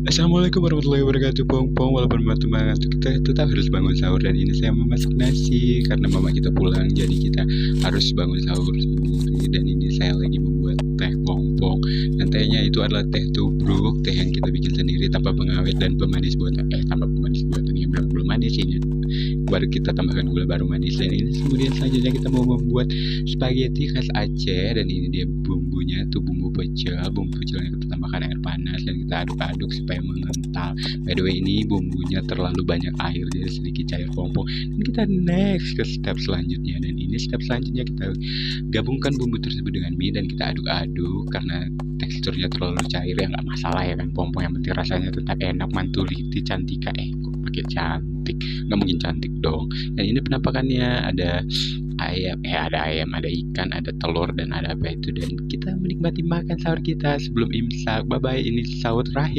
Assalamualaikum warahmatullahi wabarakatuh, Pong. Walaupun matu mengantuk, kita tetap harus bangun sahur. Dan ini saya memasak nasi karena mama kita pulang, jadi kita harus bangun sahur sendiri. Dan ini saya lagi membuat teh Pong. Dan tehnya itu adalah teh tubruk, teh yang kita bikin sendiri tanpa pengawet dan pemanis buatan. Tanpa pemanis buatan, ini belum manis ini. Baru kita tambahkan gula baru manis. Dan ini kemudian selanjutnya kita mau membuat spaghetti khas Aceh. Dan ini dia bumbunya, tuh bumbu pecel. Bumbu pecelnya kita tambahkan air panas dan kita aduk-aduk supaya mengental. By the way, ini bumbunya terlalu banyak air, jadi sedikit cair Pong. Dan kita next ke step selanjutnya. Dan ini step selanjutnya kita gabungkan bumbu tersebut dengan mie dan kita aduk-aduk. Karena teksturnya terlalu cair ya nggak masalah ya kan Pong. Yang penting rasanya tetap enak, mantuliti, cantika. Kok pakai cantik? Nggak mungkin cantik dong. Dan ini penampakannya ada ayam, ada ikan, ada telur, dan ada apa itu. Dan kita menikmati makan sahur kita sebelum imsak. Bye bye, ini sahur terakhir.